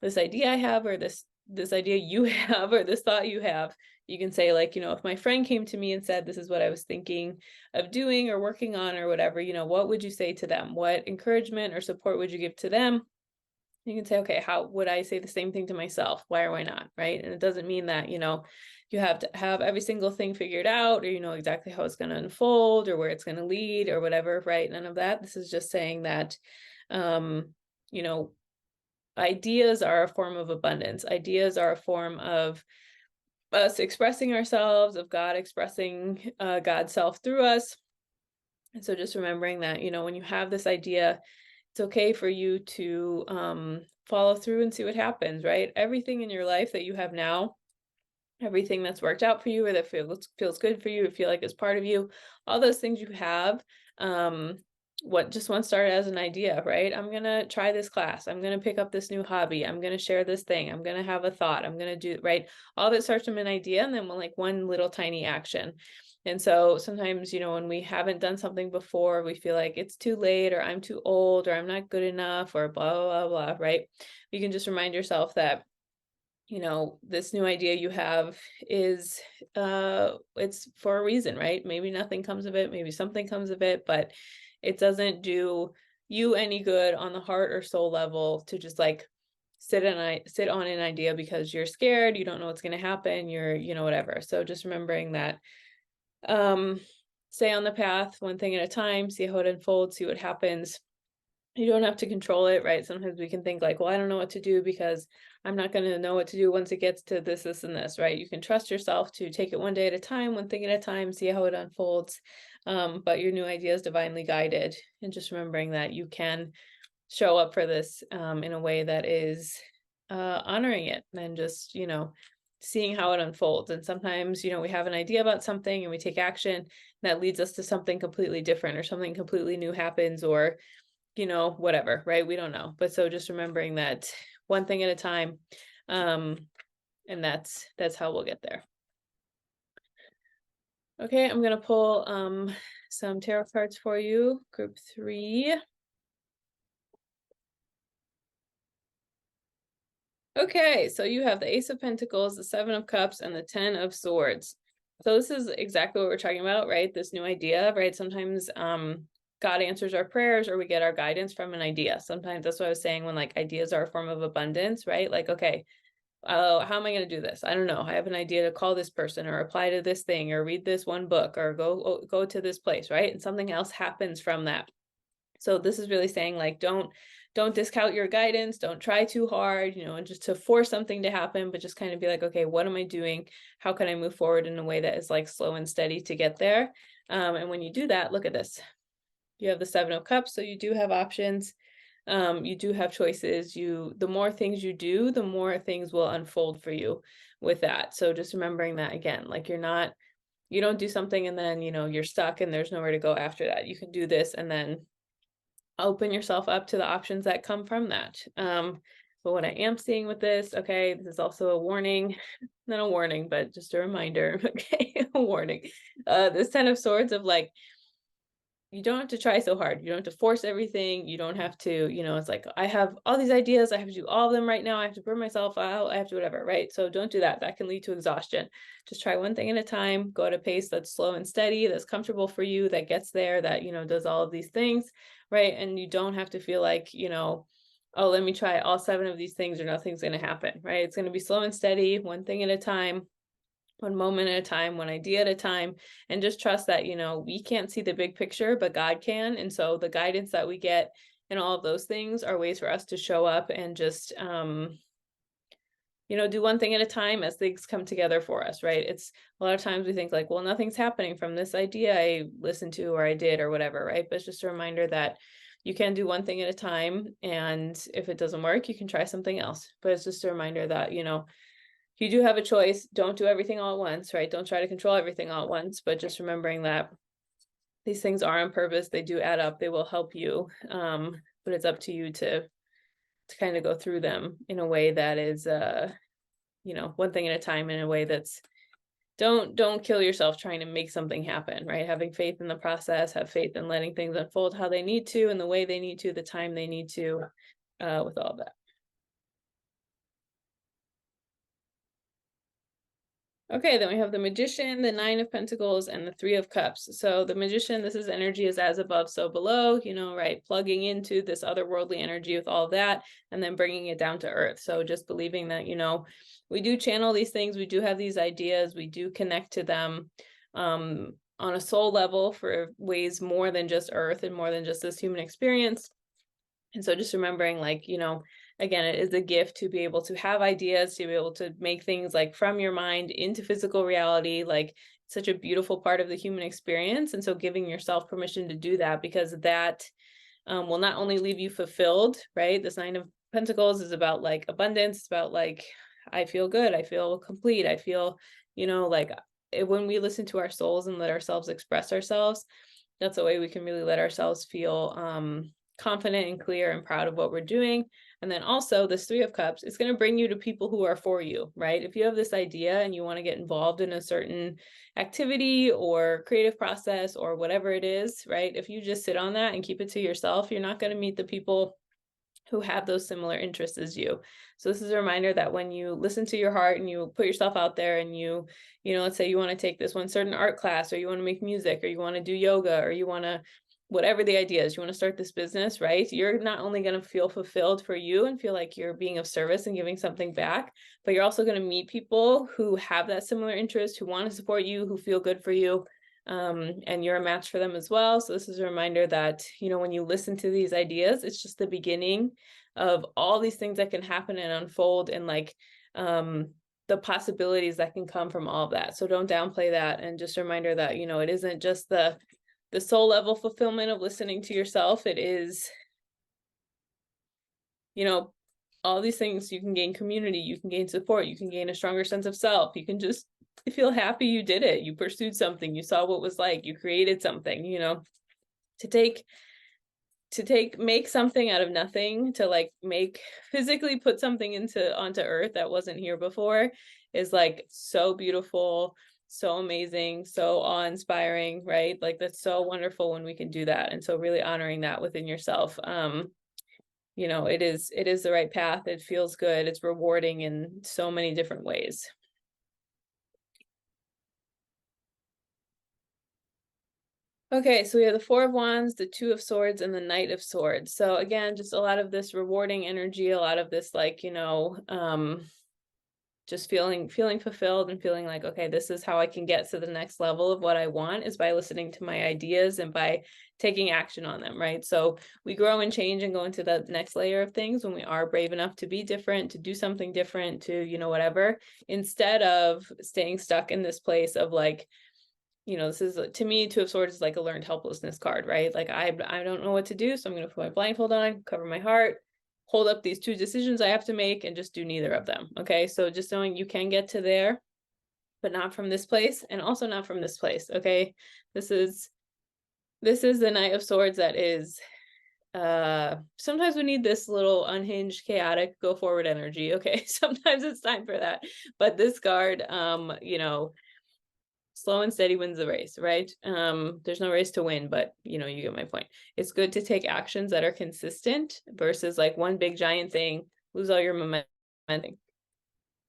this idea I have, or this idea you have, or this thought you have. You can say like, if my friend came to me and said, this is what I was thinking of doing or working on or whatever, what would you say to them? What encouragement or support would you give to them? You can say, okay, how would I say the same thing to myself? Why or why not, right? And it doesn't mean that, you have to have every single thing figured out, or you know exactly how it's going to unfold or where it's going to lead or whatever, right? None of that. This is just saying that, ideas are a form of abundance. Ideas are a form of us expressing ourselves, of God expressing God's self through us. And so just remembering that, when you have this idea, it's okay for you to follow through and see what happens, right? Everything in your life that you have now, everything that's worked out for you, or that feels good for you, or feel like it's part of you, all those things you have, just once started as an idea, right? I'm gonna try this class, I'm gonna pick up this new hobby, I'm gonna share this thing, I'm gonna have a thought, I'm gonna do, right? All that starts from an idea, and then like one little tiny action. And so sometimes, when we haven't done something before, we feel like it's too late, or I'm too old, or I'm not good enough, or blah, blah, blah, right? You can just remind yourself that, this new idea you have is, it's for a reason, right? Maybe nothing comes of it, maybe something comes of it, but it doesn't do you any good on the heart or soul level to just like sit on an idea because you're scared, you don't know what's going to happen, you're, whatever. So just remembering that, stay on the path, one thing at a time, see how it unfolds, see what happens. You don't have to control it, right? Sometimes we can think like, well, I don't know what to do because I'm not going to know what to do once it gets to this, this, and this, right? You can trust yourself to take it one day at a time, one thing at a time, see how it unfolds. But your new idea is divinely guided, and just remembering that you can show up for this in a way that is honoring it, and just, seeing how it unfolds. And sometimes, we have an idea about something and we take action that leads us to something completely different, or something completely new happens, or whatever, right? We don't know. But so just remembering that one thing at a time. And that's how we'll get there. Okay, I'm gonna pull some tarot cards for you, group 3. Okay, so you have the Ace of Pentacles, the 7 of Cups, and the 10 of Swords. So this is exactly what we're talking about, right? This new idea, right? Sometimes God answers our prayers, or we get our guidance from an idea. Sometimes that's what I was saying, when like ideas are a form of abundance, right? Like, okay, how am I going to do this? I don't know. I have an idea to call this person, or apply to this thing, or read this one book, or go to this place, right? And something else happens from that. So this is really saying, like, don't discount your guidance, don't try too hard, and just to force something to happen, but just kind of be like, okay, what am I doing? How can I move forward in a way that is like slow and steady to get there? And when you do that, look at this. You have the 7 of Cups, so you do have options. You do have choices. The more things you do, the more things will unfold for you with that. So just remembering that, again, like, you don't do something and then, you're stuck and there's nowhere to go after that. You can do this and then open yourself up to the options that come from that. But what I am seeing with this, okay, this is also a warning, not a warning, but just a reminder, okay, a warning. This 10 of Swords of like, you don't have to try so hard. You don't have to force everything. You don't have to, it's like, I have all these ideas. I have to do all of them right now. I have to burn myself out. I have to whatever, right? So don't do that. That can lead to exhaustion. Just try one thing at a time. Go at a pace that's slow and steady, that's comfortable for you, that gets there, that, does all of these things, right? And you don't have to feel like, oh, let me try all 7 of these things or nothing's going to happen, right? It's going to be slow and steady, one thing at a time, one moment at a time, one idea at a time, and just trust that, we can't see the big picture, but God can. And so the guidance that we get and all of those things are ways for us to show up and just, do one thing at a time as things come together for us, right? It's a lot of times we think like, well, nothing's happening from this idea I listened to or I did or whatever, right? But it's just a reminder that you can do one thing at a time. And if it doesn't work, you can try something else. But it's just a reminder that, you do have a choice. Don't do everything all at once, right? Don't try to control everything all at once, but just remembering that these things are on purpose. They do add up. They will help you. But it's up to you to kind of go through them in a way that is, one thing at a time, in a way that's, don't kill yourself trying to make something happen, right? Having faith in the process, have faith in letting things unfold how they need to, and the way they need to, the time they need to, with all that. Okay, then we have the Magician, the 9 of Pentacles, and the 3 of Cups. So the Magician, this is energy is as above, so below, right? Plugging into this otherworldly energy with all of that, and then bringing it down to earth. So just believing that, we do channel these things, we do have these ideas, we do connect to them on a soul level for ways more than just earth and more than just this human experience. And so just remembering, like, again, it is a gift to be able to have ideas, to be able to make things like from your mind into physical reality, like such a beautiful part of the human experience. And so giving yourself permission to do that, because that will not only leave you fulfilled, right? This 9 of Pentacles is about like abundance. It's about like, I feel good. I feel complete. I feel, like when we listen to our souls and let ourselves express ourselves, that's a way we can really let ourselves feel confident and clear and proud of what we're doing. And then also this 3 of Cups, it's going to bring you to people who are for you, right? If you have this idea and you want to get involved in a certain activity or creative process or whatever it is, right? If you just sit on that and keep it to yourself, you're not going to meet the people who have those similar interests as you. So this is a reminder that when you listen to your heart and you put yourself out there and you let's say you want to take this one certain art class, or you want to make music, or you want to do yoga, or you want to, whatever the idea is, you want to start this business, right? You're not only going to feel fulfilled for you and feel like you're being of service and giving something back, but you're also going to meet people who have that similar interest, who want to support you, who feel good for you. And you're a match for them as well. So this is a reminder that, when you listen to these ideas, it's just the beginning of all these things that can happen and unfold, and like the possibilities that can come from all of that. So don't downplay that. And just a reminder that, it isn't just the soul level fulfillment of listening to yourself. It is, all these things. You can gain community, you can gain support, you can gain a stronger sense of self. You can just feel happy you did it. You pursued something, you saw what was like, you created something, to take make something out of nothing, to like physically put something onto earth that wasn't here before, is like so beautiful, so amazing, so awe-inspiring, right? Like that's so wonderful when we can do that. And so really honoring that within yourself. It is the right path. It feels good. It's rewarding in so many different ways. Okay, so we have the Four of Wands, the Two of Swords, and the Knight of Swords. So again, just a lot of this rewarding energy, a lot of this just feeling fulfilled and feeling like, okay, this is how I can get to the next level of what I want, is by listening to my ideas and by taking action on them, right? So we grow and change and go into the next layer of things when we are brave enough to be different, to do something different, to, whatever, instead of staying stuck in this place of like, this is, to me, Two of Swords is like a learned helplessness card, right? Like I don't know what to do, so I'm going to put my blindfold on, cover my heart, hold up these two decisions I have to make, and just do neither of them. Okay, so just knowing you can get to there, but not from this place, and also not from this place. Okay, this is the Knight of Swords that is, sometimes we need this little unhinged, chaotic, go forward energy. Okay, sometimes it's time for that, but this card, slow and steady wins the race, right? There's no race to win, but you get my point. It's good to take actions that are consistent versus like one big giant thing, lose all your momentum.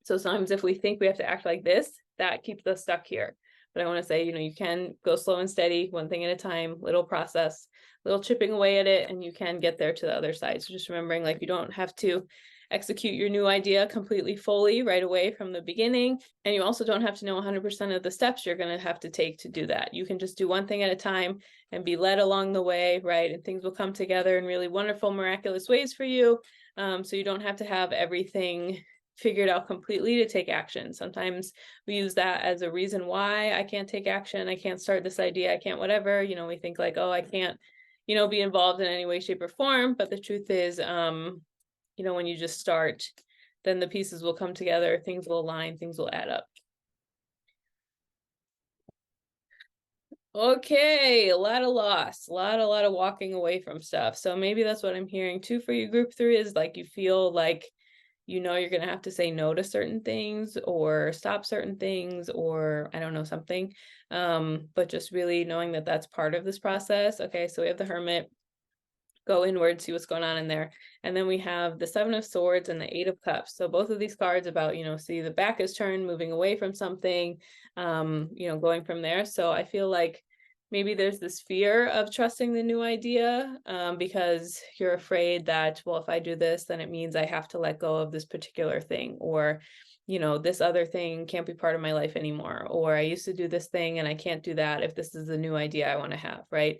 So sometimes if we think we have to act like this, that keeps us stuck here. But I want to say, you can go slow and steady, one thing at a time, little process, little chipping away at it, and you can get there to the other side. So just remembering, like, you don't have to execute your new idea completely fully right away from the beginning. And you also don't have to know 100% of the steps you're going to have to take to do that. You can just do one thing at a time and be led along the way, right? And things will come together in really wonderful, miraculous ways for you. So you don't have to have everything figured out completely to take action. Sometimes we use that as a reason why I can't take action. I can't start this idea. I can't whatever. We think like, oh, I can't, be involved in any way, shape, or form. But the truth is, when you just start, then the pieces will come together, things will align, things will add up. Okay, a lot of loss, a lot of walking away from stuff. So maybe that's what I'm hearing too for you, group 3, is like you feel like you're going to have to say no to certain things or stop certain things, or I don't know, something. But just really knowing that that's part of this process. Okay, so we have the Hermit. Go inward, see what's going on in there. And then we have the Seven of Swords and the Eight of Cups. So both of these cards about, see the back is turned, moving away from something, going from there. So I feel like maybe there's this fear of trusting the new idea, because you're afraid that, well, if I do this, then it means I have to let go of this particular thing, or, this other thing can't be part of my life anymore, or I used to do this thing and I can't do that if this is the new idea I want to have, right?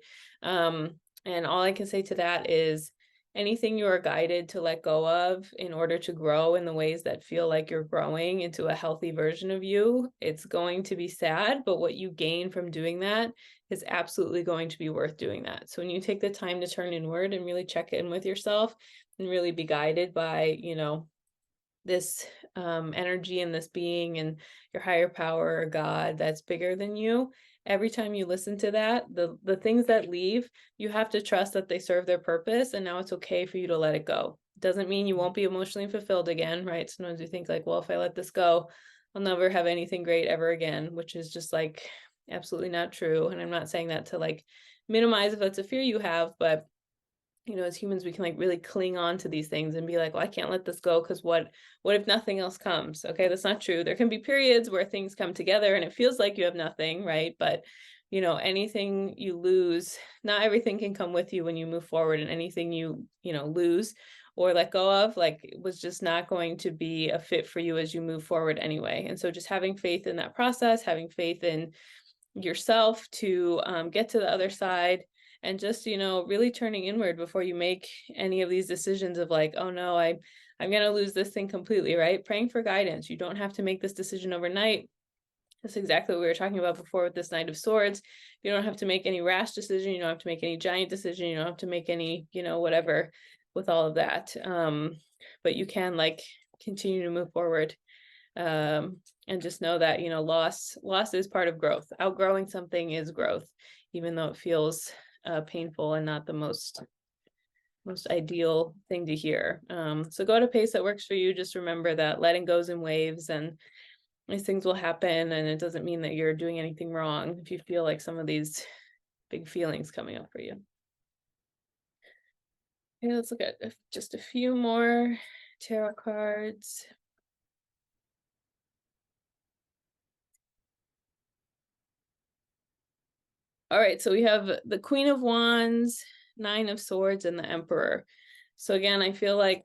And all I can say to that is anything you are guided to let go of in order to grow in the ways that feel like you're growing into a healthy version of you, it's going to be sad, but what you gain from doing that is absolutely going to be worth doing that. So when you take the time to turn inward and really check in with yourself and really be guided by, this energy and this being and your higher power or God that's bigger than you, every time you listen to that, the things that leave, you have to trust that they serve their purpose, and now it's okay for you to let it go. It doesn't mean you won't be emotionally fulfilled again, right? Sometimes we think like, well, if I let this go, I'll never have anything great ever again, which is just like absolutely not true. And I'm not saying that to like minimize if that's a fear you have, but as humans, we can like really cling on to these things and be like, well, I can't let this go because what if nothing else comes? Okay, that's not true. There can be periods where things come together and it feels like you have nothing, right? But anything you lose, not everything can come with you when you move forward, and anything you lose or let go of, like, it was just not going to be a fit for you as you move forward anyway. And so just having faith in that process, having faith in yourself to get to the other side, and just really turning inward before you make any of these decisions of like, oh no, I'm gonna lose this thing completely, right? Praying for guidance. You don't have to make this decision overnight. That's exactly what we were talking about before with this Knight of Swords. You don't have to make any rash decision. You don't have to make any giant decision. You don't have to make any whatever with all of that, but you can like continue to move forward, and just know that loss is part of growth. Outgrowing something is growth, even though it feels painful and not the most ideal thing to hear. So go at a pace that works for you. Just remember that letting goes in waves, and these things will happen, and it doesn't mean that you're doing anything wrong if you feel like some of these big feelings coming up for you. Okay, let's look at just a few more tarot cards. All right, so we have the Queen of Wands, Nine of Swords, and the Emperor. So again, I feel like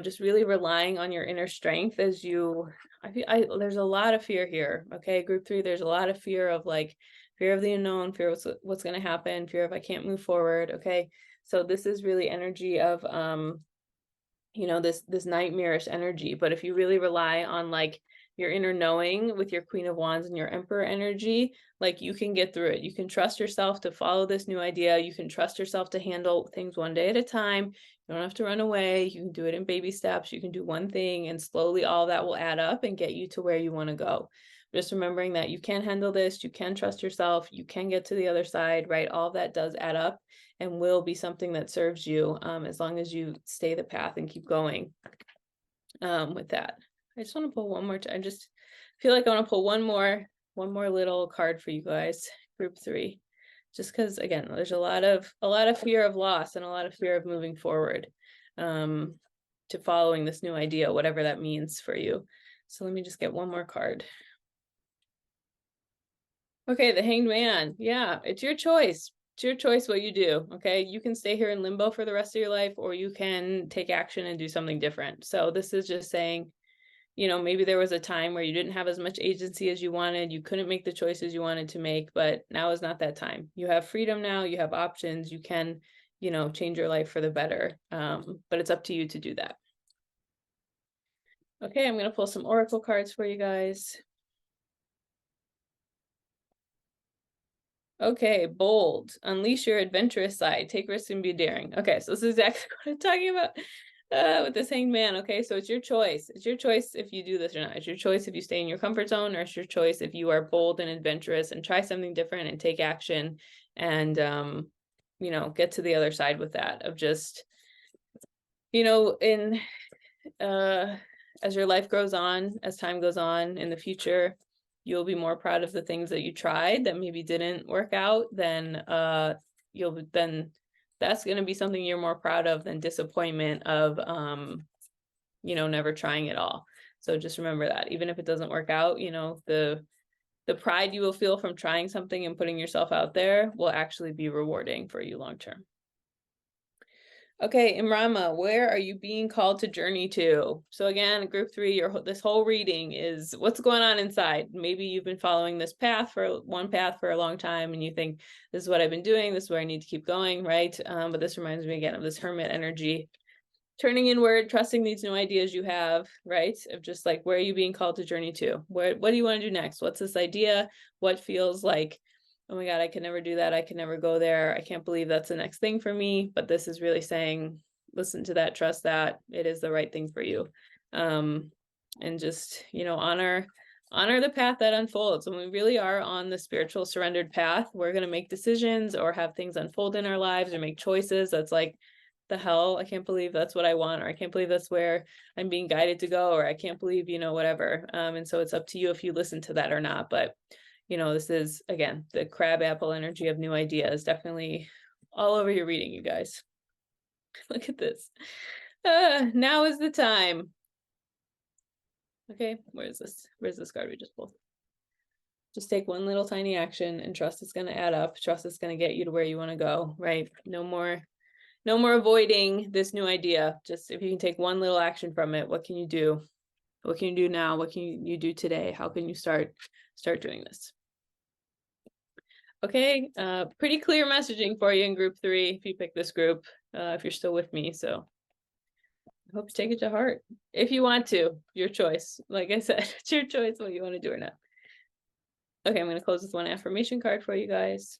just really relying on your inner strength as you there's a lot of fear here. Okay, group 3, there's a lot of fear of fear of the unknown, fear of what's going to happen, fear of I can't move forward. Okay, so this is really energy of this nightmarish energy. But if you really rely on your inner knowing with your Queen of Wands and your Emperor energy, you can get through it. You can trust yourself to follow this new idea. You can trust yourself to handle things one day at a time. You don't have to run away. You can do it in baby steps. You can do one thing, and slowly all that will add up and get you to where you want to go. Just remembering that you can handle this, you can trust yourself, you can get to the other side, right? All of that does add up and will be something that serves you as long as you stay the path and keep going with that. I just want to pull one more. I just feel like I want to pull one more little card for you guys, group 3, just because again, there's a lot of fear of loss and a lot of fear of moving forward to following this new idea, whatever that means for you. So let me just get one more card. Okay, the Hanged Man. Yeah, it's your choice. It's your choice what you do. Okay, you can stay here in limbo for the rest of your life, or you can take action and do something different. So this is just saying, maybe there was a time where you didn't have as much agency as you wanted. You couldn't make the choices you wanted to make, but now is not that time. You have freedom now. You have options. You can, change your life for the better. But it's up to you to do that. Okay, I'm going to pull some oracle cards for you guys. Okay, bold. Unleash your adventurous side. Take risks and be daring. Okay, so this is exactly what I'm talking about with this Hanged Man. Okay, so it's your choice. It's your choice if you do this or not. It's your choice if you stay in your comfort zone, or it's your choice if you are bold and adventurous and try something different and take action and, get to the other side with that of just, as your life goes on, as time goes on in the future, you'll be more proud of the things that you tried that maybe didn't work out, then that's going to be something you're more proud of than disappointment of never trying at all. So just remember that even if it doesn't work out, the pride you will feel from trying something and putting yourself out there will actually be rewarding for you long term. Okay, Imrama, where are you being called to journey to? So again, group 3, this whole reading is what's going on inside. Maybe you've been following this path for a long time, and you think, this is what I've been doing, this is where I need to keep going, right? But this reminds me again of this hermit energy. Turning inward, trusting these new ideas you have, right? Of just where are you being called to journey to? What do you want to do next? What's this idea? What feels like, oh my God, I can never do that. I can never go there. I can't believe that's the next thing for me. But this is really saying, listen to that, trust that it is the right thing for you. And just, honor the path that unfolds. When we really are on the spiritual surrendered path, we're going to make decisions or have things unfold in our lives or make choices. That's the hell, I can't believe that's what I want, or I can't believe that's where I'm being guided to go, or I can't believe, whatever. And so it's up to you if you listen to that or not. But this is, again, the crab apple energy of new ideas, definitely all over your reading, you guys. Look at this. Now is the time. Okay, where's this card we just pulled? Just take one little tiny action and trust it's going to add up. Trust it's going to get you to where you want to go, right? No more avoiding this new idea. Just if you can take one little action from it, what can you do? What can you do now? What can you do today? How can you start doing this? Okay, pretty clear messaging for you in group 3 if you pick this group, if you're still with me. So I hope you take it to heart. If you want to, your choice. Like I said, it's your choice what you want to do or not. Okay, I'm going to close with one affirmation card for you guys.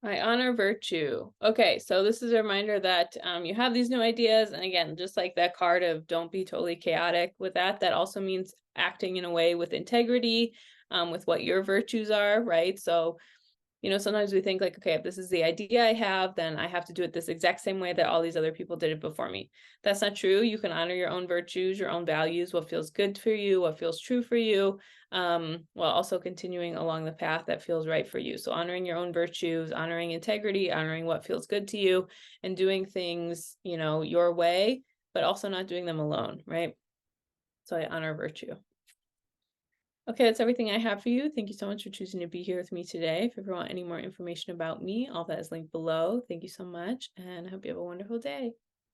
I honor virtue. Okay, so this is a reminder that you have these new ideas. And again, just like that card of don't be totally chaotic with that also means acting in a way with integrity, with what your virtues are, right? So Sometimes we think like, okay, if this is the idea I have, then I have to do it this exact same way that all these other people did it before me. That's not true. You can honor your own virtues, your own values, what feels good for you, what feels true for you, while also continuing along the path that feels right for you. So honoring your own virtues, honoring integrity, honoring what feels good to you, and doing things, your way, but also not doing them alone, right? So I honor virtue. Okay, that's everything I have for you. Thank you so much for choosing to be here with me today. If you ever want any more information about me, all that is linked below. Thank you so much, and I hope you have a wonderful day.